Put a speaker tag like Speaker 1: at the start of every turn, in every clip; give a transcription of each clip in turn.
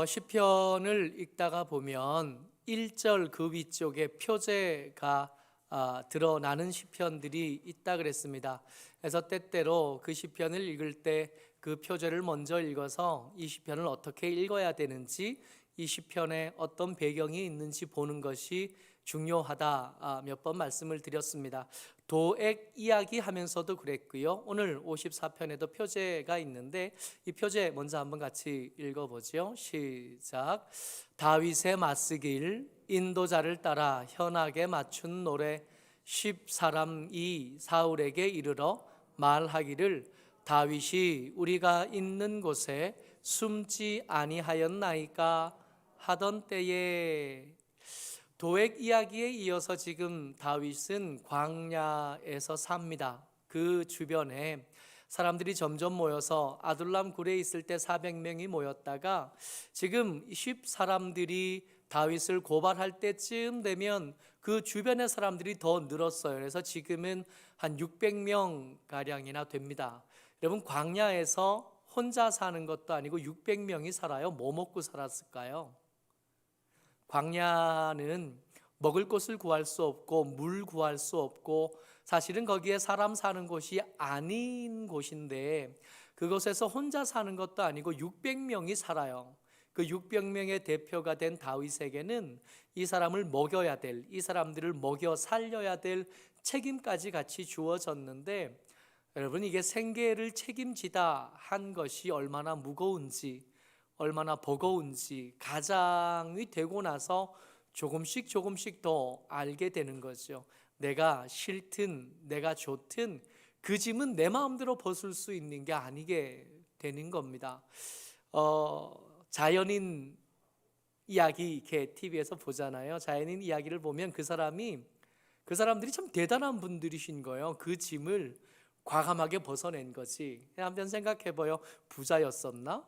Speaker 1: 시편을 읽다가 보면 1절 그 위쪽에 표제가 드러나는 시편들이 있다 그랬습니다. 그래서 때때로 그 시편을 읽을 때 그 표제를 먼저 읽어서 이 시편을 어떻게 읽어야 되는지, 이 시편에 어떤 배경이 있는지 보는 것이 중요하다 몇 번 말씀을 드렸습니다. 도액 이야기 하면서도 그랬고요. 오늘 54편에도 표제가 있는데 이 표제 먼저 한번 같이 읽어보죠. 시작. 다윗의 맞쓰길 인도자를 따라 현악에 맞춘 노래. 10사람이 사울에게 이르러 말하기를 다윗이 우리가 있는 곳에 숨지 아니하였나이까 하던 때에. 도액 이야기에 이어서 지금 다윗은 광야에서 삽니다. 그 주변에 사람들이 점점 모여서 아둘람 굴에 있을 때 400명이 모였다가 지금 10사람들이 다윗을 고발할 때쯤 되면 그 주변의 사람들이 더 늘었어요. 그래서 지금은 한 600명 가량이나 됩니다. 여러분, 광야에서 혼자 사는 것도 아니고 600명이 살아요. 뭐 먹고 살았을까요? 광야는 먹을 것을 구할 수 없고 물 구할 수 없고 사실은 거기에 사람 사는 곳이 아닌 곳인데 그곳에서 혼자 사는 것도 아니고 600명이 살아요. 그 600명의 대표가 된 다윗에게는 이 사람을 먹여야 될, 이 사람들을 먹여 살려야 될 책임까지 같이 주어졌는데, 여러분, 이게 생계를 책임지다 한 것이 얼마나 무거운지, 얼마나 버거운지 가장이 되고 나서 조금씩 더 알게 되는 거죠. 내가 싫든 내가 좋든 그 짐은 내 마음대로 벗을 수 있는 게 아니게 되는 겁니다. 자연인 이야기 이렇게 TV에서 보잖아요. 자연인 이야기를 보면 그 사람들이 참 대단한 분들이신 거예요. 그 짐을 과감하게 벗어낸 거지. 한번 생각해봐요. 부자였었나?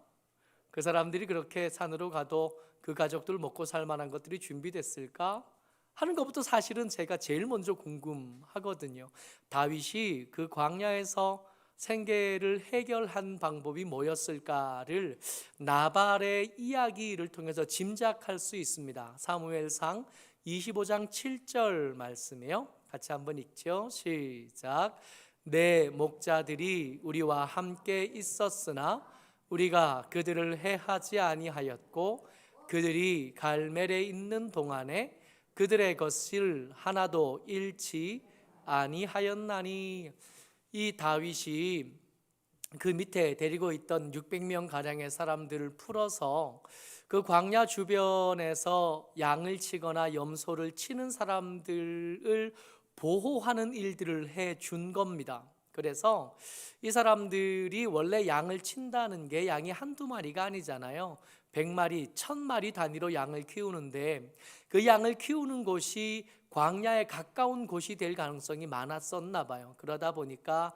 Speaker 1: 그 사람들이 그렇게 산으로 가도 그 가족들 먹고 살 만한 것들이 준비됐을까 하는 것부터 사실은 제가 제일 먼저 궁금하거든요. 다윗이 그 광야에서 생계를 해결한 방법이 뭐였을까를 나발의 이야기를 통해서 짐작할 수 있습니다. 사무엘상 25장 7절 말씀이에요. 같이 한번 읽죠. 시작. 내 목자들이 우리와 함께 있었으나 우리가 그들을 해하지 아니하였고 그들이 갈멜에 있는 동안에 그들의 것을 하나도 잃지 아니하였나니. 이 다윗이 그 밑에 데리고 있던 600명 가량의 사람들을 풀어서 그 광야 주변에서 양을 치거나 염소를 치는 사람들을 보호하는 일들을 해 준 겁니다. 그래서 이 사람들이 원래 양을 친다는 게 양이 한두 마리가 아니잖아요. 100마리, 1000마리 단위로 양을 키우는데 그 양을 키우는 곳이 광야에 가까운 곳이 될 가능성이 많았었나 봐요. 그러다 보니까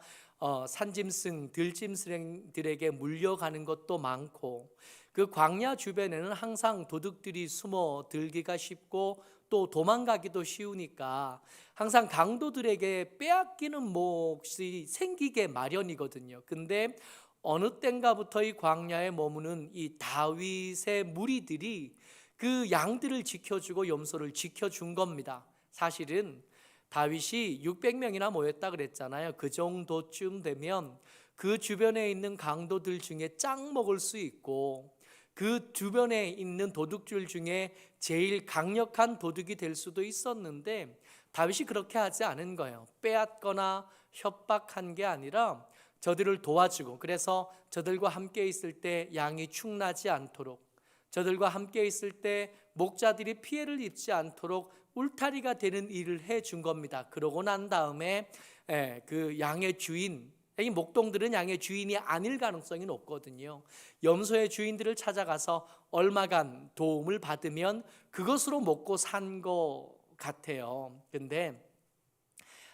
Speaker 1: 산짐승, 들짐승들에게 물려가는 것도 많고 그 광야 주변에는 항상 도둑들이 숨어 들기가 쉽고 또 도망가기도 쉬우니까 항상 강도들에게 빼앗기는 몫이 생기게 마련이거든요. 근데 어느 땐가부터 이 광야에 머무는 이 다윗의 무리들이 그 양들을 지켜주고 염소를 지켜준 겁니다. 사실은 다윗이 600명이나 모였다 그랬잖아요. 그 정도쯤 되면 그 주변에 있는 강도들 중에 짱 먹을 수 있고 그 주변에 있는 도둑들 중에 제일 강력한 도둑이 될 수도 있었는데 다윗이 그렇게 하지 않은 거예요. 빼앗거나 협박한 게 아니라 저들을 도와주고, 그래서 저들과 함께 있을 때 양이 축나지 않도록, 저들과 함께 있을 때 목자들이 피해를 입지 않도록 울타리가 되는 일을 해준 겁니다. 그러고 난 다음에 그 양의 주인, 이 목동들은 양의 주인이 아닐 가능성이 높거든요. 염소의 주인들을 찾아가서 얼마간 도움을 받으면 그것으로 먹고 산 것 같아요. 근데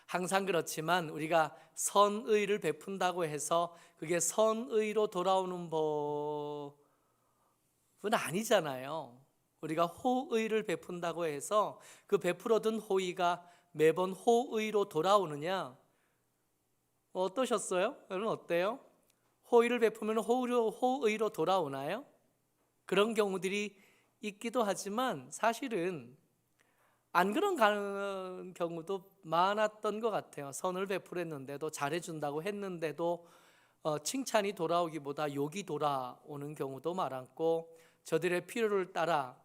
Speaker 1: 항상 그렇지만 우리가 선의를 베푼다고 해서 그게 선의로 돌아오는 법은 아니잖아요. 우리가 호의를 베푼다고 해서 그 베풀어둔 호의가 매번 호의로 돌아오느냐? 어떠셨어요? 여러분 어때요? 호의를 베푸면 호의로 돌아오나요? 그런 경우들이 있기도 하지만 사실은 안 그런 경우도 많았던 것 같아요. 선을 베풀었는데도, 잘해준다고 했는데도 칭찬이 돌아오기보다 욕이 돌아오는 경우도 많았고, 저들의 필요를 따라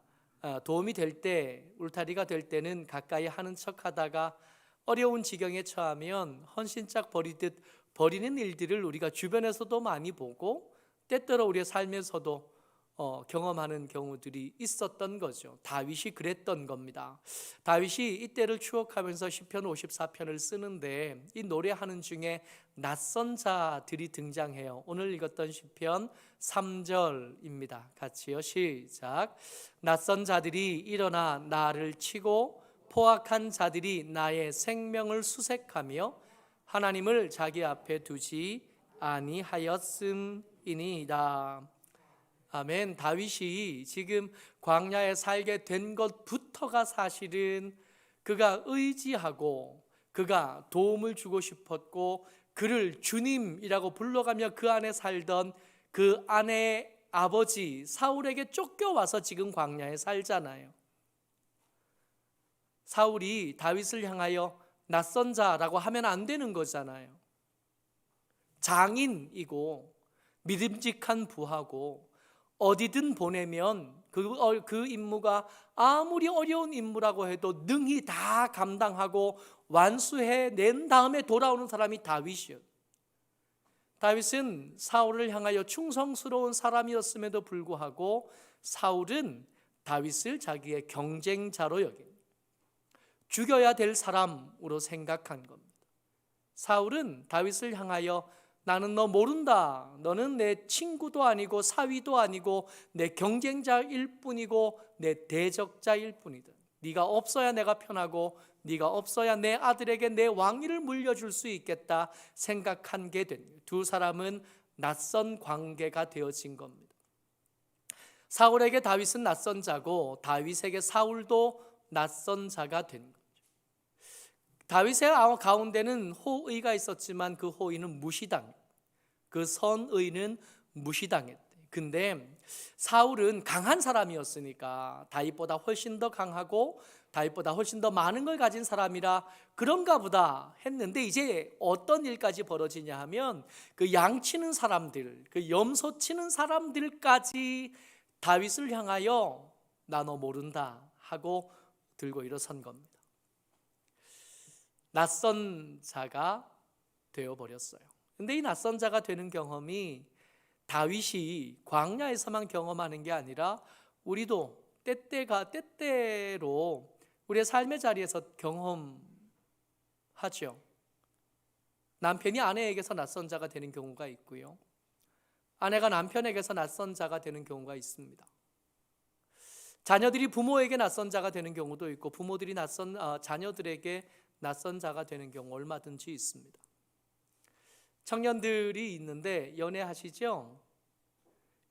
Speaker 1: 도움이 될 때, 울타리가 될 때는 가까이 하는 척하다가 어려운 지경에 처하면 헌신짝 버리듯 버리는 일들을 우리가 주변에서도 많이 보고, 때때로 우리의 삶에서도 경험하는 경우들이 있었던 거죠. 다윗이 그랬던 겁니다. 다윗이 이때를 추억하면서 시편 54편을 쓰는데, 이 노래하는 중에 낯선 자들이 등장해요. 오늘 읽었던 시편 3절입니다. 같이요, 시작. 낯선 자들이 일어나 나를 치고 포악한 자들이 나의 생명을 수색하며 하나님을 자기 앞에 두지 아니하였음이니이다. 아멘. 다윗이 지금 광야에 살게 된 것부터가 사실은 그가 의지하고 그가 도움을 주고 싶었고, 그를 주님이라고 불러가며 그 안에 살던 그 아내의 아버지 사울에게 쫓겨와서 지금 광야에 살잖아요. 사울이 다윗을 향하여 낯선 자라고 하면 안 되는 거잖아요. 장인이고 믿음직한 부하고 어디든 보내면 그 임무가 아무리 어려운 임무라고 해도 능히 다 감당하고 완수해낸 다음에 돌아오는 사람이 다윗이었어요. 다윗은 사울을 향하여 충성스러운 사람이었음에도 불구하고 사울은 다윗을 자기의 경쟁자로 여깁니다. 죽여야 될 사람으로 생각한 겁니다. 사울은 다윗을 향하여 나는 너 모른다. 너는 내 친구도 아니고 사위도 아니고 내 경쟁자일 뿐이고 내 대적자일 뿐이다. 네가 없어야 내가 편하고 네가 없어야 내 아들에게 내 왕위를 물려줄 수 있겠다 생각한 게 됩니다. 두 사람은 낯선 관계가 되어진 겁니다. 사울에게 다윗은 낯선 자고 다윗에게 사울도 낯선 자가 된 거죠. 다윗의 가운데는 호의가 있었지만 그 호의는 무시당했다. 그 선의는 무시당했대. 근데 사울은 강한 사람이었으니까 다윗보다 훨씬 더 강하고 다윗보다 훨씬 더 많은 걸 가진 사람이라 그런가 보다 했는데, 이제 어떤 일까지 벌어지냐 하면 그 양치는 사람들, 그 염소 치는 사람들까지 다윗을 향하여 나 너 모른다 하고 들고 일어선 겁니다. 낯선 자가 되어버렸어요. 근데 이 낯선 자가 되는 경험이 다윗이 광야에서만 경험하는 게 아니라 우리도 때때로 우리의 삶의 자리에서 경험하죠. 남편이 아내에게서 낯선 자가 되는 경우가 있고요, 아내가 남편에게서 낯선 자가 되는 경우가 있습니다. 자녀들이 부모에게 낯선 자가 되는 경우도 있고, 부모들이 자녀들에게 낯선 자가 되는 경우 얼마든지 있습니다. 청년들이 있는데 연애하시죠?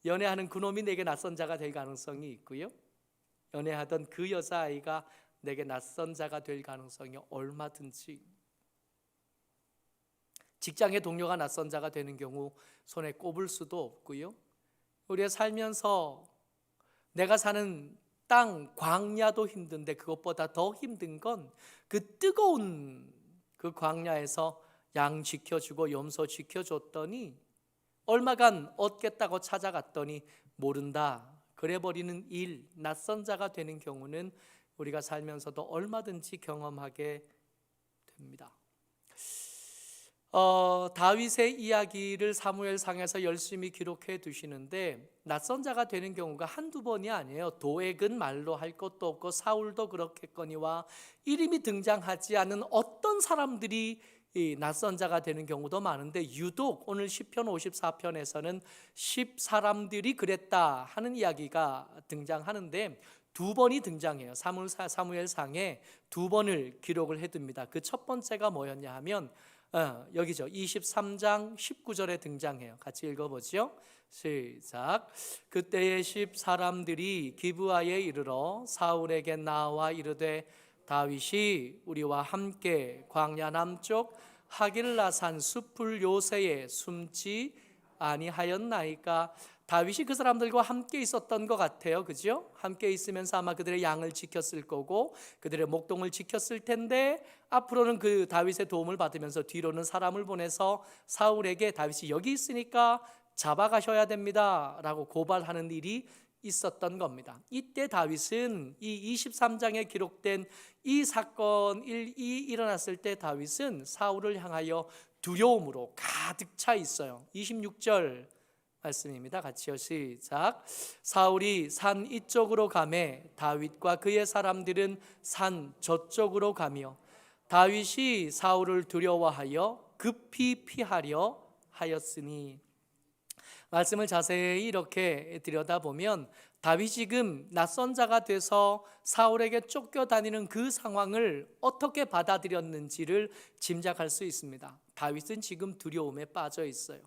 Speaker 1: 연애하는 그놈이 내게 낯선 자가 될 가능성이 있고요, 연애하던 그 여자아이가 내게 낯선 자가 될 가능성이 얼마든지. 직장의 동료가 낯선 자가 되는 경우 손에 꼽을 수도 없고요, 우리가 살면서 내가 사는 땅 광야도 힘든데 그것보다 더 힘든 건 그 뜨거운 그 광야에서 양 지켜주고 염소 지켜줬더니 얼마간 얻겠다고 찾아갔더니 모른다 그래버리는 일, 낯선 자가 되는 경우는 우리가 살면서도 얼마든지 경험하게 됩니다. 다윗의 이야기를 사무엘상에서 열심히 기록해 두시는데 낯선 자가 되는 경우가 한두 번이 아니에요. 도액은 말로 할 것도 없고 사울도 그렇겠거니와 이름이 등장하지 않은 어떤 사람들이 이 낯선 자가 되는 경우도 많은데, 유독 오늘 시편 54편에서는 10사람들이 그랬다 하는 이야기가 등장하는데 두 번이 등장해요. 사무엘상에 두 번을 기록을 해둡니다. 그 첫 번째가 뭐였냐 하면 여기죠. 23장 19절에 등장해요. 같이 읽어보죠. 시작. 그때의 10사람들이 기브아에 이르러 사울에게 나와 이르되 다윗이 우리와 함께 광야 남쪽 하길라산 숲을 요새에 숨지 아니하였나이까? 다윗이 그 사람들과 함께 있었던 것 같아요. 그죠? 함께 있으면서 아마 그들의 양을 지켰을 거고 그들의 목동을 지켰을 텐데, 앞으로는 그 다윗의 도움을 받으면서 뒤로는 사람을 보내서 사울에게 다윗이 여기 있으니까 잡아가셔야 됩니다 라고 고발하는 일이 있었던 겁니다. 이때 다윗은 이 23장에 기록된 이 사건이 일어났을 때 다윗은 사울을 향하여 두려움으로 가득 차 있어요. 26절 말씀입니다. 같이요, 시작. 사울이 산 이쪽으로 가매 다윗과 그의 사람들은 산 저쪽으로 가며 다윗이 사울을 두려워하여 급히 피하려 하였으니. 말씀을 자세히 이렇게 들여다보면 다윗이 지금 낯선 자가 돼서 사울에게 쫓겨다니는 그 상황을 어떻게 받아들였는지를 짐작할 수 있습니다. 다윗은 지금 두려움에 빠져 있어요.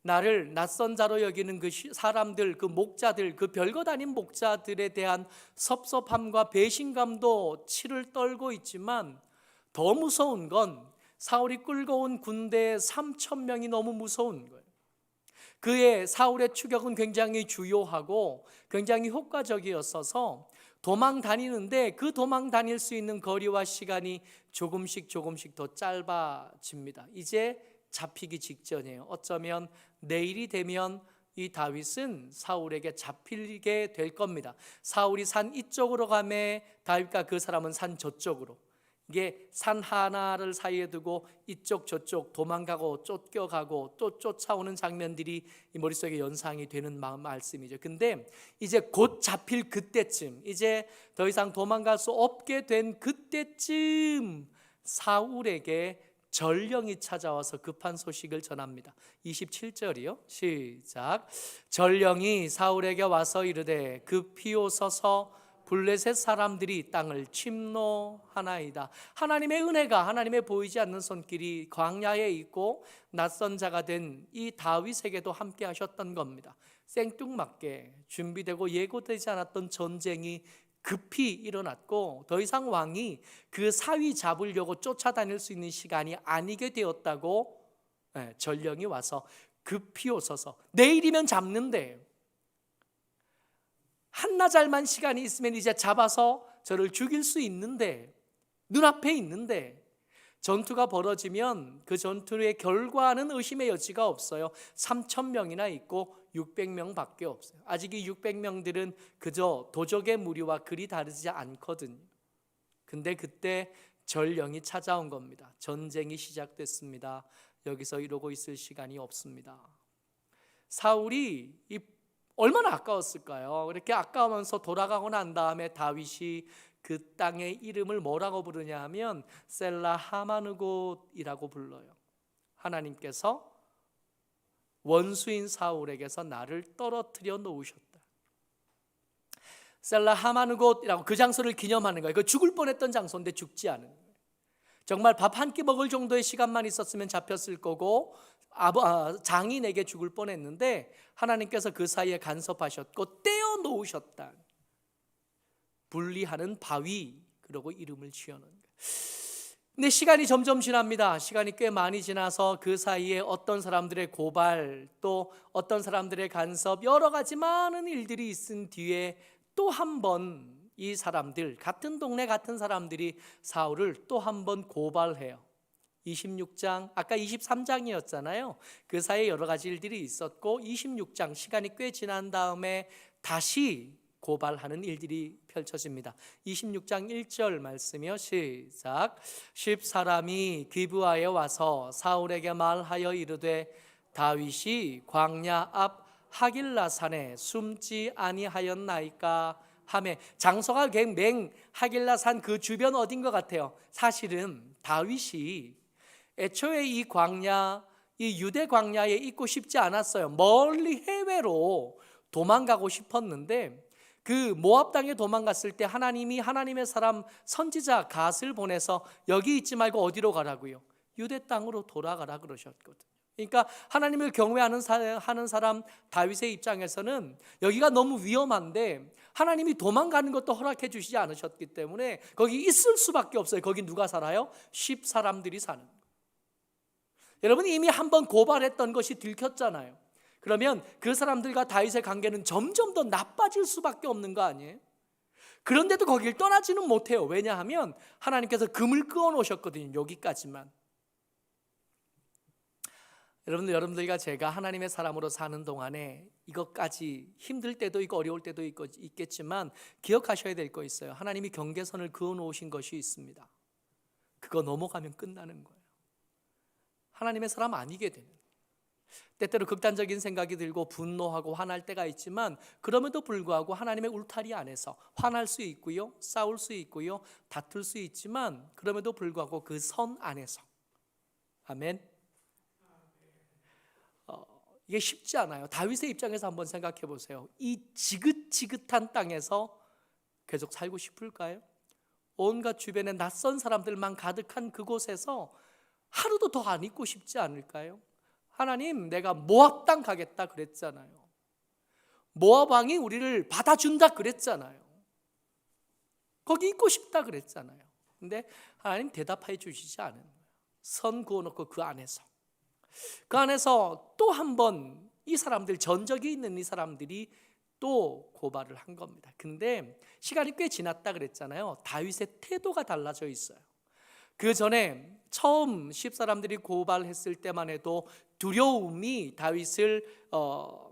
Speaker 1: 나를 낯선 자로 여기는 그 사람들, 그 목자들, 그 별것 아닌 목자들에 대한 섭섭함과 배신감도 치를 떨고 있지만, 더 무서운 건 사울이 끌고 온 군대 3,000명이 너무 무서운 거예요. 그의 사울의 추격은 굉장히 주요하고 굉장히 효과적이었어서 도망 다니는데, 그 도망 다닐 수 있는 거리와 시간이 조금씩 더 짧아집니다. 이제 잡히기 직전이에요. 어쩌면 내일이 되면 이 다윗은 사울에게 잡히게 될 겁니다. 사울이 산 이쪽으로 가매 다윗과 그 사람은 산 저쪽으로, 이게 산 하나를 사이에 두고 이쪽 저쪽 도망가고 쫓겨가고 또 쫓아오는 장면들이 이 머릿속에 연상이 되는 말씀이죠. 근데 이제 곧 잡힐 그때쯤, 이제 더 이상 도망갈 수 없게 된 그때쯤 사울에게 전령이 찾아와서 급한 소식을 전합니다. 27절이요. 시작. 전령이 사울에게 와서 이르되 급히 오소서 블레셋 사람들이 땅을 침노하나이다. 하나님의 은혜가, 하나님의 보이지 않는 손길이 광야에 있고 낯선 자가 된 이 다윗에게도 함께 하셨던 겁니다. 생뚱맞게 준비되고 예고되지 않았던 전쟁이 급히 일어났고, 더 이상 왕이 그 사위 잡으려고 쫓아다닐 수 있는 시간이 아니게 되었다고 전령이 와서 급히 오소서. 내일이면 잡는데, 한나절만 시간이 있으면 이제 잡아서 저를 죽일 수 있는데, 눈앞에 있는데, 전투가 벌어지면 그 전투의 결과는 의심의 여지가 없어요. 3,000명이나 있고 600명밖에 없어요. 아직 이 600명들은 그저 도적의 무리와 그리 다르지 않거든요. 근데 그때 전령이 찾아온 겁니다. 전쟁이 시작됐습니다. 여기서 이러고 있을 시간이 없습니다. 사울이 얼마나 아까웠을까요? 이렇게 아까우면서 돌아가고 난 다음에 다윗이 그 땅의 이름을 뭐라고 부르냐 하면 셀라 하마누곳이라고 불러요. 하나님께서 원수인 사울에게서 나를 떨어뜨려 놓으셨다. 셀라 하마누곳이라고 그 장소를 기념하는 거예요. 그 죽을 뻔했던 장소인데 죽지 않은 거예요. 정말 밥 한 끼 먹을 정도의 시간만 있었으면 잡혔을 거고 장인에게 죽을 뻔했는데 하나님께서 그 사이에 간섭하셨고 떼어 놓으셨다. 분리하는 바위, 그러고 이름을 지어놓은 거예요. 근데 시간이 점점 지납니다. 시간이 꽤 많이 지나서 그 사이에 어떤 사람들의 고발, 또 어떤 사람들의 간섭, 여러 가지 많은 일들이 있은 뒤에 또 한 번 이 사람들, 같은 동네 같은 사람들이 사울을 또 한 번 고발해요. 26장, 아까 23장이었잖아요. 그 사이에 여러 가지 일들이 있었고 26장 시간이 꽤 지난 다음에 다시 고발하는 일들이 펼쳐집니다. 26장 1절 말씀이요. 시작. 10사람이 기브아에 와서 사울에게 말하여 이르되 다윗이 광야 앞 하길라산에 숨지 아니하였나이까 하매, 장소가 맹 하길라산 그 주변 어딘 것 같아요. 사실은 다윗이 애초에 이 광야, 이 유대 광야에 있고 싶지 않았어요. 멀리 해외로 도망가고 싶었는데, 그 모압 땅에 도망갔을 때 하나님이 하나님의 사람 선지자 갓을 보내서 여기 있지 말고 어디로 가라고요? 유대 땅으로 돌아가라 그러셨거든요. 그러니까 하나님을 경외하는 사람 다윗의 입장에서는 여기가 너무 위험한데 하나님이 도망가는 것도 허락해 주시지 않으셨기 때문에 거기 있을 수밖에 없어요. 거기 누가 살아요? 10사람들이 사는 거예요. 여러분, 이미 한번 고발했던 것이 들켰잖아요. 그러면 그 사람들과 다윗의 관계는 점점 더 나빠질 수밖에 없는 거 아니에요? 그런데도 거길 떠나지는 못해요. 왜냐하면 하나님께서 금을 그어 놓으셨거든요. 여기까지만. 여러분들과 제가 하나님의 사람으로 사는 동안에 이것까지 힘들 때도 있고 어려울 때도 있겠지만 기억하셔야 될 거 있어요. 하나님이 경계선을 그어 놓으신 것이 있습니다. 그거 넘어가면 끝나는 거예요. 하나님의 사람 아니게 되는. 때때로 극단적인 생각이 들고 분노하고 화날 때가 있지만 그럼에도 불구하고 하나님의 울타리 안에서 화날 수 있고요, 싸울 수 있고요, 다툴 수 있지만 그럼에도 불구하고 그 선 안에서. 아멘. 이게 쉽지 않아요. 다윗의 입장에서 한번 생각해 보세요. 이 지긋지긋한 땅에서 계속 살고 싶을까요? 온갖 주변에 낯선 사람들만 가득한 그곳에서 하루도 더 안 있고 싶지 않을까요? 하나님, 내가 모압 땅 가겠다 그랬잖아요. 모압 왕이 우리를 받아준다 그랬잖아요. 거기 있고 싶다 그랬잖아요. 근데 하나님 대답해 주시지 않은 거예요. 선 그어놓고 그 안에서 또 한 번 이 사람들, 전적이 있는 이 사람들이 또 고발을 한 겁니다. 근데 시간이 꽤 지났다 그랬잖아요. 다윗의 태도가 달라져 있어요. 그 전에 처음 10사람들이 고발했을 때만 해도 두려움이 다윗을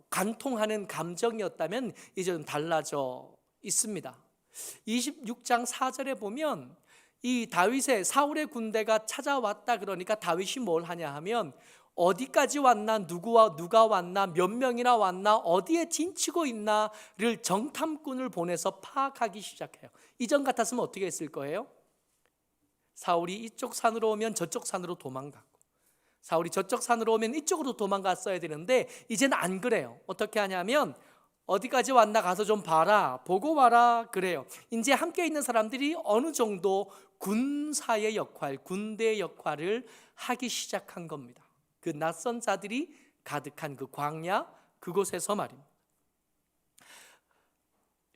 Speaker 1: 관통하는 감정이었다면 이제 좀 달라져 있습니다. 26장 4절에 보면 이 다윗의 사울의 군대가 찾아왔다 그러니까 다윗이 뭘 하냐 하면 어디까지 왔나, 누가 왔나, 몇 명이나 왔나, 어디에 진치고 있나를 정탐꾼을 보내서 파악하기 시작해요. 이전 같았으면 어떻게 했을 거예요? 사울이 이쪽 산으로 오면 저쪽 산으로 도망가고, 사울이 저쪽 산으로 오면 이쪽으로 도망갔어야 되는데 이제는 안 그래요. 어떻게 하냐면 어디까지 왔나 가서 좀 봐라, 보고 와라 그래요. 이제 함께 있는 사람들이 어느 정도 군사의 역할, 군대의 역할을 하기 시작한 겁니다. 그 낯선 자들이 가득한 그 광야 그곳에서 말입니다.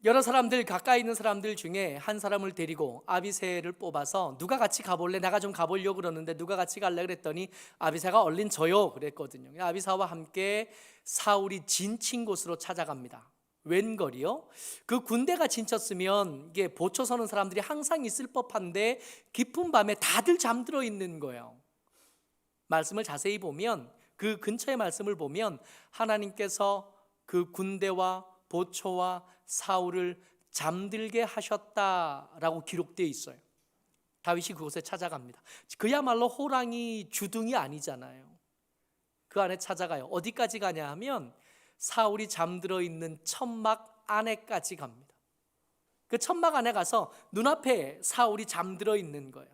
Speaker 1: 여러 사람들, 가까이 있는 사람들 중에 한 사람을 데리고 아비새를 뽑아서 누가 같이 가볼래? 내가 좀 가보려고 그러는데 누가 같이 갈래? 그랬더니 아비새가 얼른 저요 그랬거든요. 아비새와 함께 사울이 진친 곳으로 찾아갑니다. 웬거리요? 그 군대가 진쳤으면 이게 보초 서는 사람들이 항상 있을 법한데 깊은 밤에 다들 잠들어 있는 거예요. 말씀을 자세히 보면, 그 근처의 말씀을 보면 하나님께서 그 군대와 보초와 사울을 잠들게 하셨다라고 기록되어 있어요. 다윗이 그곳에 찾아갑니다. 그야말로 호랑이 주둥이 아니잖아요. 그 안에 찾아가요. 어디까지 가냐 하면 사울이 잠들어 있는 천막 안에까지 갑니다. 그 천막 안에 가서 눈앞에 사울이 잠들어 있는 거예요.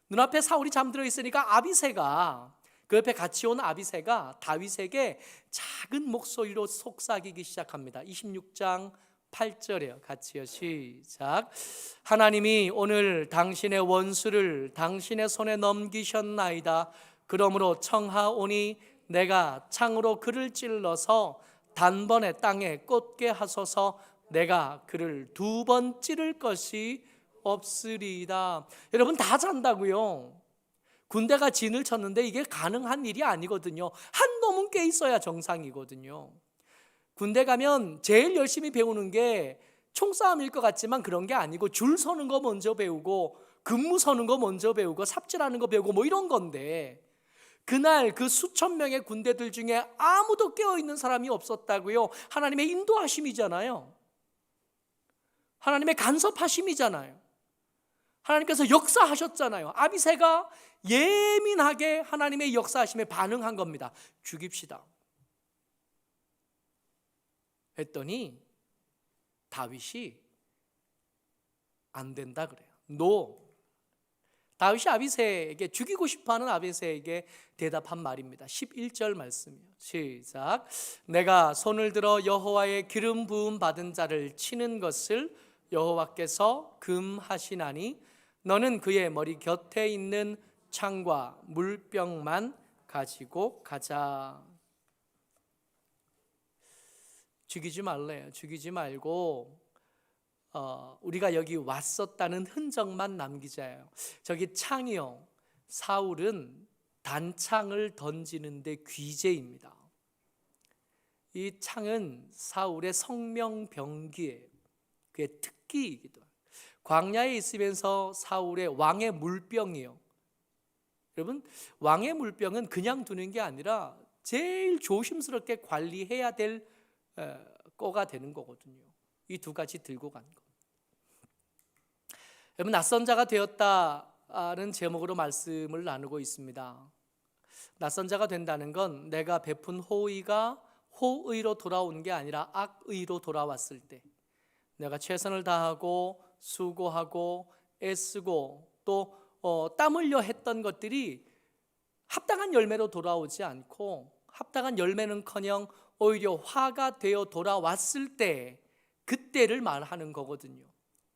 Speaker 1: 눈앞에 사울이 잠들어 있으니까 아비새가, 그 옆에 같이 온 아비새가 다윗에게 작은 목소리로 속삭이기 시작합니다. 26장 8절이에요. 같이요. 시작. 하나님이 오늘 당신의 원수를 당신의 손에 넘기셨나이다. 그러므로 청하오니 내가 창으로 그를 찔러서 단번에 땅에 꽂게 하소서. 내가 그를 2번 찌를 것이 없으리이다. 여러분, 다 잔다고요. 군대가 진을 쳤는데 이게 가능한 일이 아니거든요. 한 놈은 꽤 있어야 정상이거든요. 군대 가면 제일 열심히 배우는 게 총싸움일 것 같지만 그런 게 아니고 줄 서는 거 먼저 배우고 근무 서는 거 먼저 배우고 삽질하는 거 배우고 뭐 이런 건데, 그날 그 수천 명의 군대들 중에 아무도 깨어있는 사람이 없었다고요. 하나님의 인도하심이잖아요. 하나님의 간섭하심이잖아요. 하나님께서 역사하셨잖아요. 아비새가 예민하게 하나님의 역사하심에 반응한 겁니다. 죽입시다 했더니 다윗이 안 된다 그래요. 노. 다윗이 아비새에게, 죽이고 싶어하는 아비새에게 대답한 말입니다. 11절 말씀이요. 시작. 내가 손을 들어 여호와의 기름 부음 받은 자를 치는 것을 여호와께서 금하시나니 너는 그의 머리 곁에 있는 창과 물병만 가지고 가자. 죽이지 말래요. 죽이지 말고 우리가 여기 왔었다는 흔적만 남기자요. 저기 창이요. 사울은 단창을 던지는데 귀재입니다. 이 창은 사울의 성명병기예요. 그의 특기이기도 합니다. 광야에 있으면서 사울의 왕의 물병이요. 여러분, 왕의 물병은 그냥 두는 게 아니라 제일 조심스럽게 관리해야 될 거가 되는 거거든요. 이 두 가지 들고 간 거. 여러분, 낯선 자가 되었다는 제목으로 말씀을 나누고 있습니다. 낯선 자가 된다는 건 내가 베푼 호의가 호의로 돌아온 게 아니라 악의로 돌아왔을 때, 내가 최선을 다하고 수고하고 애쓰고 또 땀 흘려 했던 것들이 합당한 열매로 돌아오지 않고, 합당한 열매는커녕 오히려 화가 되어 돌아왔을 때, 그때를 말하는 거거든요.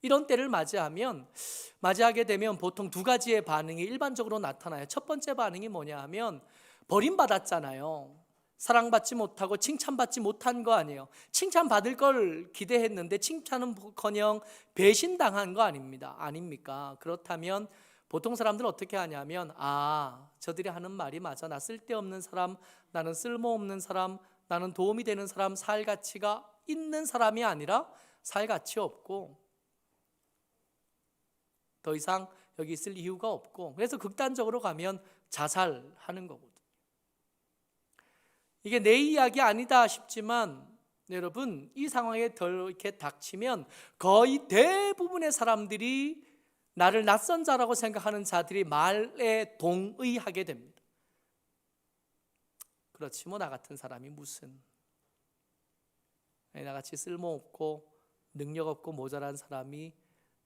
Speaker 1: 이런 때를 맞이하게 되면 보통 두 가지의 반응이 일반적으로 나타나요. 첫 번째 반응이 뭐냐 하면, 버림받았잖아요. 사랑받지 못하고 칭찬받지 못한 거 아니에요. 칭찬받을 걸 기대했는데 칭찬은커녕 배신당한 거 아닙니까? 그렇다면 보통 사람들은 어떻게 하냐면, 저들이 하는 말이 맞아. 나 쓸데없는 사람, 나는 쓸모없는 사람, 나는 도움이 되는 사람, 살 가치가 있는 사람이 아니라 살 가치 없고 더 이상 여기 있을 이유가 없고, 그래서 극단적으로 가면 자살하는 거거든요. 이게 내 이야기 아니다 싶지만 여러분, 이 상황에 이렇게 닥치면 거의 대부분의 사람들이, 나를 낯선 자라고 생각하는 자들이 말에 동의하게 됩니다. 그렇지 뭐, 나 같은 사람이 무슨, 나같이 쓸모없고 능력없고 모자란 사람이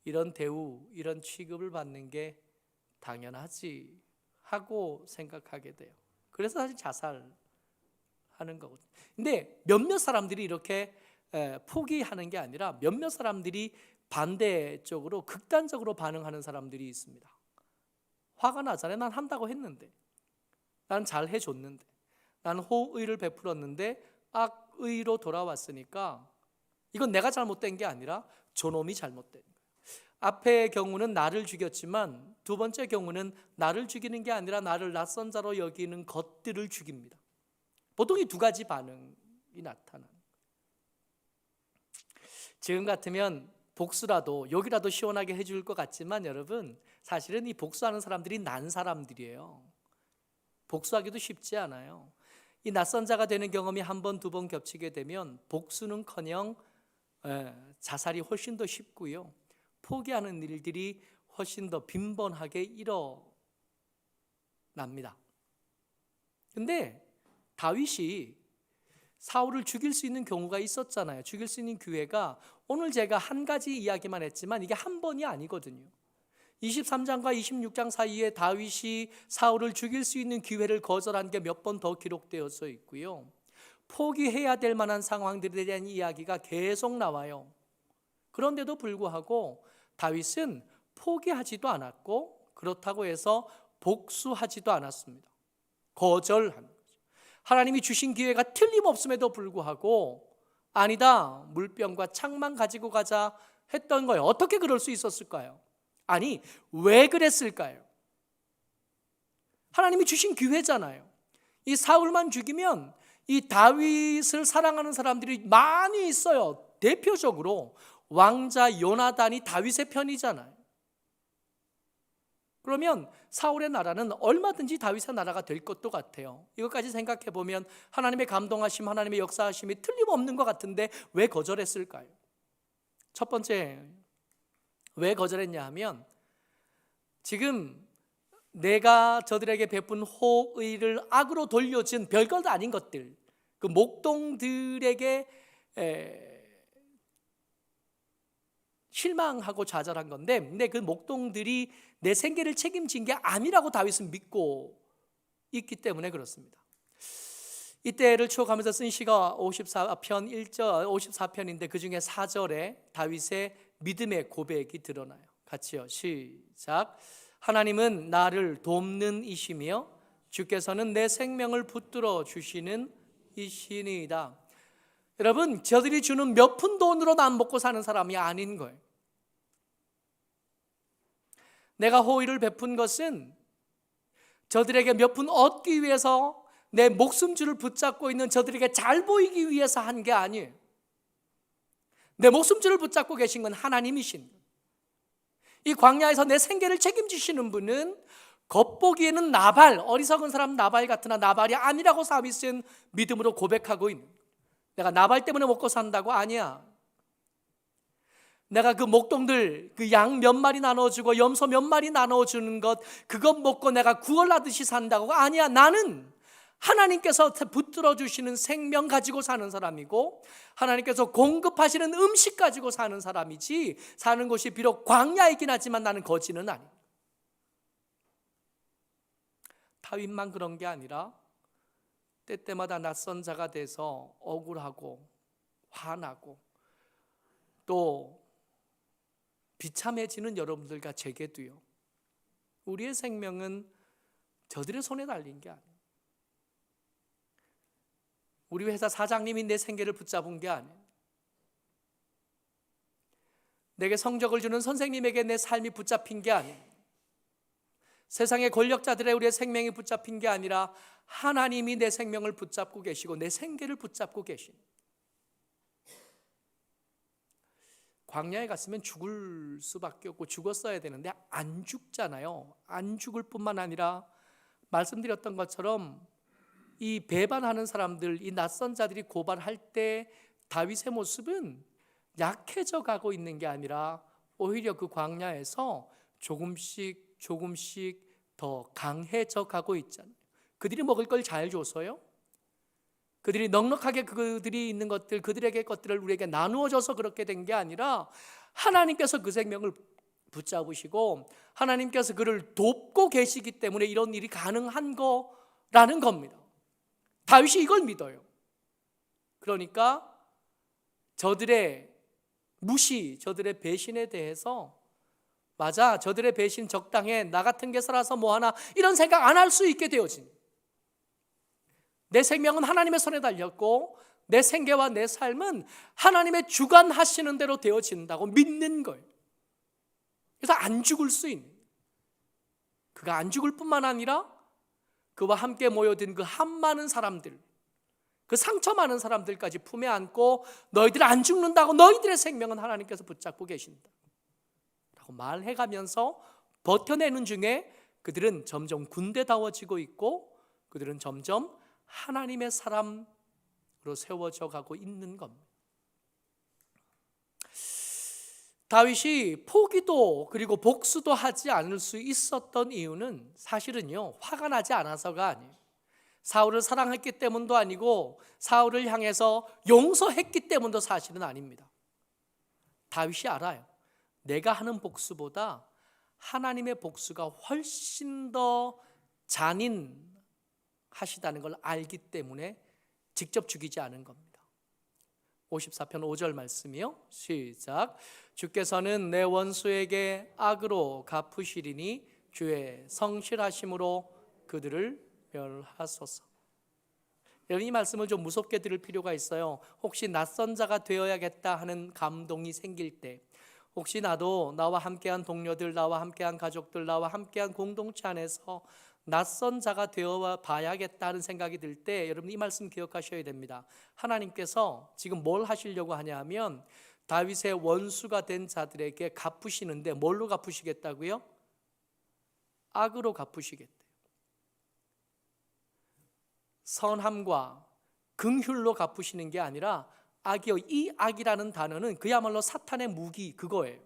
Speaker 1: 이런 대우, 이런 취급을 받는 게 당연하지 하고 생각하게 돼요. 그래서 사실 자살하는 거거든요. 근데 몇몇 사람들이 이렇게 포기하는 게 아니라 몇몇 사람들이 반대쪽으로 극단적으로 반응하는 사람들이 있습니다. 화가 나잖아요. 난 한다고 했는데, 난 잘 해줬는데, 난 호의를 베풀었는데 악의로 돌아왔으니까 이건 내가 잘못된 게 아니라 저놈이 잘못된 거예요. 앞의 경우는 나를 죽였지만 두 번째 경우는 나를 죽이는 게 아니라 나를 낯선 자로 여기는 것들을 죽입니다. 보통 이 두 가지 반응이 나타나는 거예요. 지금 같으면 복수라도, 욕이라도 시원하게 해줄 것 같지만 여러분, 사실은 이 복수하는 사람들이 난 사람들이에요. 복수하기도 쉽지 않아요. 이 낯선 자가 되는 경험이 한 번, 두 번 겹치게 되면 복수는커녕 자살이 훨씬 더 쉽고요, 포기하는 일들이 훨씬 더 빈번하게 일어납니다. 근데 다윗이 사울을 죽일 수 있는 경우가 있었잖아요. 죽일 수 있는 기회가, 오늘 제가 한 가지 이야기만 했지만 이게 한 번이 아니거든요. 23장과 26장 사이에 다윗이 사울을 죽일 수 있는 기회를 거절한 게 몇 번 더 기록되어서 있고요, 포기해야 될 만한 상황들에 대한 이야기가 계속 나와요. 그런데도 불구하고 다윗은 포기하지도 않았고, 그렇다고 해서 복수하지도 않았습니다. 거절한 거죠. 하나님이 주신 기회가 틀림없음에도 불구하고, 아니다, 물병과 창만 가지고 가자 했던 거예요. 어떻게 그럴 수 있었을까요? 아니, 왜 그랬을까요? 하나님이 주신 기회잖아요. 이 사울만 죽이면 이 다윗을 사랑하는 사람들이 많이 있어요. 대표적으로 왕자 요나단이 다윗의 편이잖아요. 그러면 사울의 나라는 얼마든지 다윗의 나라가 될 것도 같아요. 이것까지 생각해 보면 하나님의 감동하심, 하나님의 역사하심이 틀림없는 것 같은데 왜 거절했을까요? 첫 번째, 왜 거절했냐 하면, 지금 내가 저들에게 베푼 호의를 악으로 돌려준 별것 아닌 것들, 그 목동들에게 실망하고 좌절한 건데, 근데 그 목동들이 내 생계를 책임진 게 아니라고 다윗은 믿고 있기 때문에 그렇습니다. 이때를 추억하면서 쓴 시가 54편인데 그 중에 4절에 다윗의 믿음의 고백이 드러나요. 같이요, 시작. 하나님은 나를 돕는 이시며 주께서는 내 생명을 붙들어 주시는 이시니이다. 여러분, 저들이 주는 몇 푼 돈으로 난 먹고 사는 사람이 아닌 거예요. 내가 호의를 베푼 것은 저들에게 몇 푼 얻기 위해서, 내 목숨줄을 붙잡고 있는 저들에게 잘 보이기 위해서 한 게 아니에요. 내 목숨줄을 붙잡고 계신 건 하나님이신 거예요. 이 광야에서 내 생계를 책임지시는 분은 겉보기에는 나발, 어리석은 사람 나발 같으나 나발이 아니라고 다윗은 믿음으로 고백하고 있는 거예요. 내가 나발 때문에 먹고 산다고? 아니야. 내가 그 목동들 그 양 몇 마리 나눠주고 염소 몇 마리 나눠주는 것, 그것 먹고 내가 구걸하듯이 산다고? 아니야. 나는 하나님께서 붙들어 주시는 생명 가지고 사는 사람이고 하나님께서 공급하시는 음식 가지고 사는 사람이지, 사는 곳이 비록 광야이긴 하지만 나는 거지는 아니야. 다윗만 그런 게 아니라 때때마다 낯선 자가 돼서 억울하고 화나고 또 비참해지는 여러분들과 제게도요, 우리의 생명은 저들의 손에 달린 게 아니에요. 우리 회사 사장님이 내 생계를 붙잡은 게 아니에요. 내게 성적을 주는 선생님에게 내 삶이 붙잡힌 게 아니에요. 세상의 권력자들의 우리의 생명이 붙잡힌 게 아니라 하나님이 내 생명을 붙잡고 계시고 내 생계를 붙잡고 계신. 광야에 갔으면 죽을 수밖에 없고 죽었어야 되는데 안 죽잖아요. 안 죽을 뿐만 아니라 말씀드렸던 것처럼 이 배반하는 사람들, 이 낯선 자들이 고발할 때 다윗의 모습은 약해져 가고 있는 게 아니라 오히려 그 광야에서 조금씩 더 강해져 가고 있잖아요. 그들이 먹을 걸 잘 줘서요, 그들이 넉넉하게 그들이 있는 것들, 그들에게 것들을 우리에게 나누어 줘서 그렇게 된 게 아니라 하나님께서 그 생명을 붙잡으시고 하나님께서 그를 돕고 계시기 때문에 이런 일이 가능한 거라는 겁니다. 다윗이 이걸 믿어요. 그러니까 저들의 무시, 저들의 배신에 대해서 맞아, 저들의 배신 적당해, 나 같은 게 살아서 뭐하나, 이런 생각 안 할 수 있게 되어진. 내 생명은 하나님의 손에 달렸고 내 생계와 내 삶은 하나님의 주관하시는 대로 되어진다고 믿는 거예요. 그래서 안 죽을 수 있는, 그가 안 죽을 뿐만 아니라 그와 함께 모여든 그 한 많은 사람들, 그 상처 많은 사람들까지 품에 안고 너희들 안 죽는다고, 너희들의 생명은 하나님께서 붙잡고 계신다 라고 말해가면서 버텨내는 중에 그들은 점점 군대다워지고 있고 그들은 점점 하나님의 사람으로 세워져 가고 있는 겁니다. 다윗이 포기도 그리고 복수도 하지 않을 수 있었던 이유는 사실은요, 화가 나지 않아서가 아니에요. 사울을 사랑했기 때문도 아니고 사울을 향해서 용서했기 때문도 사실은 아닙니다. 다윗이 알아요. 내가 하는 복수보다 하나님의 복수가 훨씬 더 잔인하시다는 걸 알기 때문에 직접 죽이지 않은 겁니다. 54편 5절 말씀이요, 시작. 주께서는 내 원수에게 악으로 갚으시리니 주의 성실하심으로 그들을 멸하소서. 여러분, 이 말씀을 좀 무섭게 들을 필요가 있어요. 혹시 낯선 자가 되어야겠다 하는 감동이 생길 때, 혹시 나도 나와 함께한 동료들, 나와 함께한 가족들, 나와 함께한 공동체 안에서 낯선 자가 되어 봐야겠다는 생각이 들 때 여러분 이 말씀 기억하셔야 됩니다. 하나님께서 지금 뭘 하시려고 하냐 하면 다윗의 원수가 된 자들에게 갚으시는데 뭘로 갚으시겠다고요? 악으로 갚으시겠대요. 선함과 긍휼로 갚으시는 게 아니라 악이요, 이 악이라는 단어는 그야말로 사탄의 무기, 그거예요.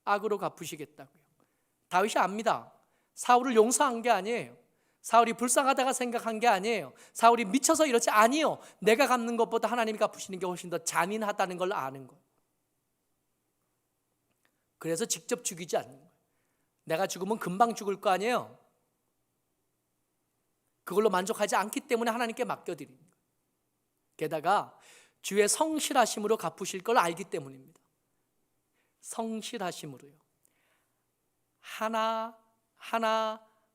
Speaker 1: 악으로 갚으시겠다고요. 다윗이 압니다. 사울을 용서한 게 아니에요. 사울이 불쌍하다가 생각한 게 아니에요. 사울이 미쳐서 이렇지, 아니요, 내가 갚는 것보다 하나님이 갚으시는 게 훨씬 더 잔인하다는 걸 아는 거예요. 그래서 직접 죽이지 않는 거예요. 내가 죽으면 금방 죽을 거 아니에요. 그걸로 만족하지 않기 때문에 하나님께 맡겨드리는 거예요. 게다가 주의 성실하심으로 갚으실 걸 알기 때문입니다. 성실하심으로요. 하나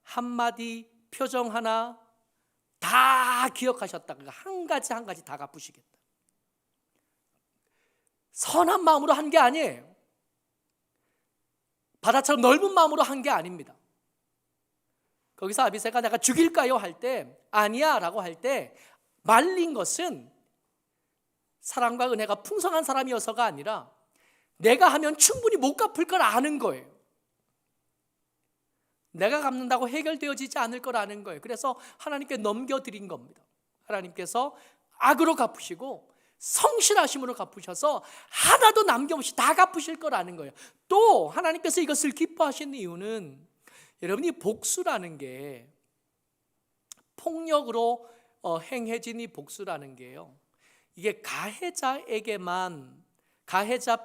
Speaker 1: 한마디 표정 하나 다 기억하셨다. 한 가지 한 가지 다 갚으시겠다. 선한 마음으로 한 게 아니에요. 바다처럼 넓은 마음으로 한 게 아닙니다. 거기서 아비새가 내가 죽일까요? 할 때 아니야 라고 할 때 말린 것은 사랑과 은혜가 풍성한 사람이어서가 아니라 내가 하면 충분히 못 갚을 걸 아는 거예요. 내가 갚는다고 해결되어지지 않을 걸 아는 거예요. 그래서 하나님께 넘겨드린 겁니다. 하나님께서 악으로 갚으시고 성실하심으로 갚으셔서 하나도 남김없이 다 갚으실 걸 아는 거예요. 또 하나님께서 이것을 기뻐하시는 이유는 여러분이 복수라는 게 폭력으로 행해진 이 복수라는 게요, 이게 가해자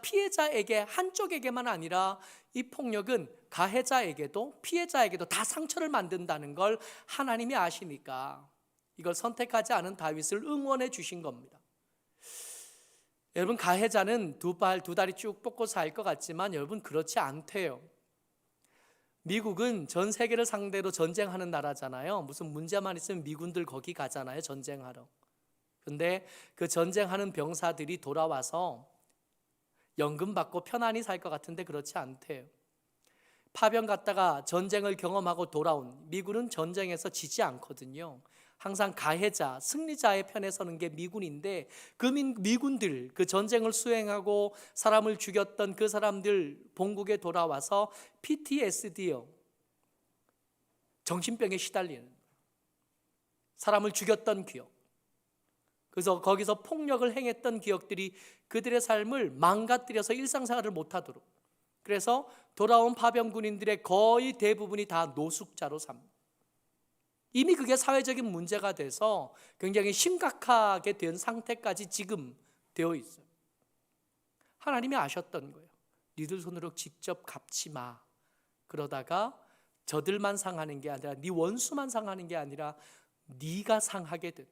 Speaker 1: 피해자에게 한쪽에게만 아니라 이 폭력은 가해자에게도 피해자에게도 다 상처를 만든다는 걸 하나님이 아시니까 이걸 선택하지 않은 다윗을 응원해 주신 겁니다. 여러분, 가해자는 두 다리 쭉 뻗고 살 것 같지만 여러분, 그렇지 않대요. 미국은 전 세계를 상대로 전쟁하는 나라잖아요. 무슨 문제만 있으면 미군들 거기 가잖아요, 전쟁하러. 근데 그 전쟁하는 병사들이 돌아와서 연금 받고 편안히 살 것 같은데 그렇지 않대요. 파병 갔다가 전쟁을 경험하고 돌아온 미군은 전쟁에서 지지 않거든요. 항상 가해자, 승리자의 편에 서는 게 미군인데 그 미군들, 그 전쟁을 수행하고 사람을 죽였던 그 사람들 본국에 돌아와서 PTSD요, 정신병에 시달리는, 사람을 죽였던 기억, 그래서 거기서 폭력을 행했던 기억들이 그들의 삶을 망가뜨려서 일상생활을 못하도록, 그래서 돌아온 파병 군인들의 거의 대부분이 다 노숙자로 삽니다. 이미 그게 사회적인 문제가 돼서 굉장히 심각하게 된 상태까지 지금 되어 있어요. 하나님이 아셨던 거예요. 니들 손으로 직접 갚지 마. 그러다가 저들만 상하는 게 아니라 네 원수만 상하는 게 아니라 네가 상하게 된다.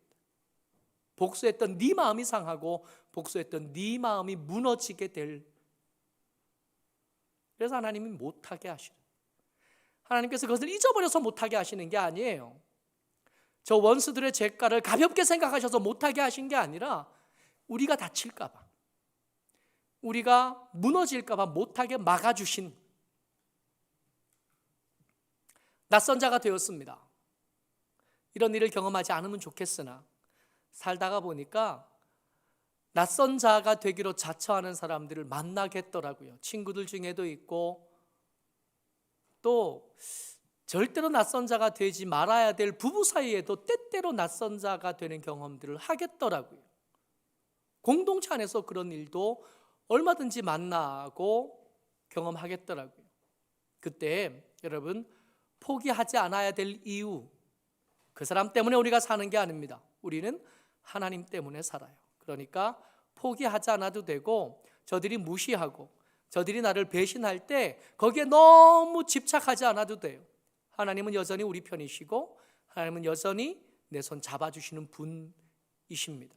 Speaker 1: 복수했던 네 마음이 상하고 복수했던 네 마음이 무너지게 될. 그래서 하나님이 못하게 하시는, 하나님께서 그것을 잊어버려서 못하게 하시는 게 아니에요. 저 원수들의 죄가를 가볍게 생각하셔서 못하게 하신 게 아니라 우리가 다칠까 봐, 우리가 무너질까 봐 못하게 막아주신. 낯선 자가 되었습니다. 이런 일을 경험하지 않으면 좋겠으나 살다가 보니까 낯선 자가 되기로 자처하는 사람들을 만나겠더라고요. 친구들 중에도 있고, 또 절대로 낯선 자가 되지 말아야 될 부부 사이에도 때때로 낯선 자가 되는 경험들을 하겠더라고요. 공동체 안에서 그런 일도 얼마든지 만나고 경험하겠더라고요. 그때 여러분, 포기하지 않아야 될 이유, 그 사람 때문에 우리가 사는 게 아닙니다. 우리는 하나님 때문에 살아요. 그러니까 포기하지 않아도 되고, 저들이 무시하고 저들이 나를 배신할 때 거기에 너무 집착하지 않아도 돼요. 하나님은 여전히 우리 편이시고 하나님은 여전히 내 손 잡아주시는 분이십니다.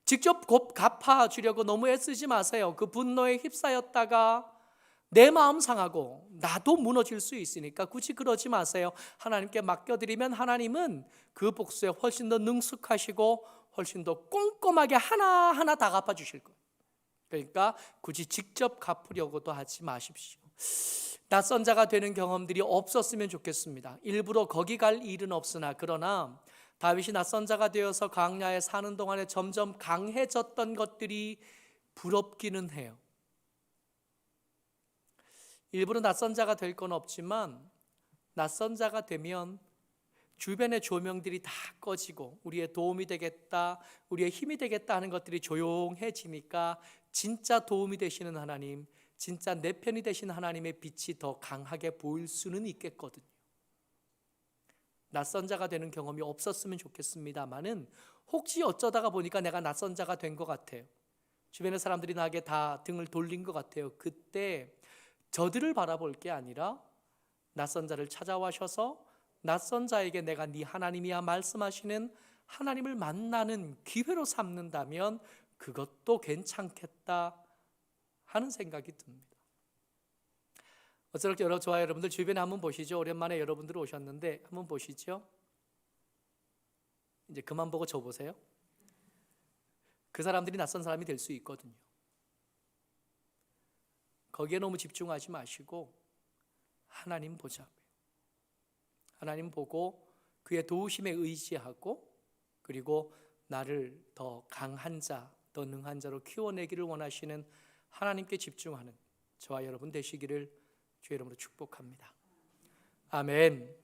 Speaker 1: 직접 갚아주려고 너무 애쓰지 마세요. 그 분노에 휩싸였다가 내 마음 상하고 나도 무너질 수 있으니까 굳이 그러지 마세요. 하나님께 맡겨드리면 하나님은 그 복수에 훨씬 더 능숙하시고 훨씬 더 꼼꼼하게 하나하나 다 갚아주실 거예요. 그러니까 굳이 직접 갚으려고도 하지 마십시오. 낯선 자가 되는 경험들이 없었으면 좋겠습니다. 일부러 거기 갈 일은 없으나, 그러나 다윗이 낯선 자가 되어서 광야에 사는 동안에 점점 강해졌던 것들이 부럽기는 해요. 일부러 낯선 자가 될 건 없지만 낯선 자가 되면 주변의 조명들이 다 꺼지고 우리의 도움이 되겠다, 우리의 힘이 되겠다 하는 것들이 조용해지니까 진짜 도움이 되시는 하나님, 진짜 내 편이 되신 하나님의 빛이 더 강하게 보일 수는 있겠거든요. 낯선 자가 되는 경험이 없었으면 좋겠습니다만은 혹시 어쩌다가 보니까 내가 낯선 자가 된 것 같아요. 주변의 사람들이 나에게 다 등을 돌린 것 같아요. 그때 저들을 바라볼 게 아니라 낯선 자를 찾아와셔서 낯선 자에게 내가 네 하나님이야 말씀하시는 하나님을 만나는 기회로 삼는다면 그것도 괜찮겠다 하는 생각이 듭니다. 어쩌렇게 여러분들 주변에 한번 보시죠. 오랜만에 여러분들 오셨는데 한번 보시죠. 이제 그만 보고 저 보세요. 그 사람들이 낯선 사람이 될 수 있거든요. 거기에 너무 집중하지 마시고 하나님 보자고요. 하나님 보고 그의 도우심에 의지하고 그리고 나를 더 강한 자, 더 능한 자로 키워내기를 원하시는 하나님께 집중하는 저와 여러분 되시기를 주의 이름으로 축복합니다. 아멘.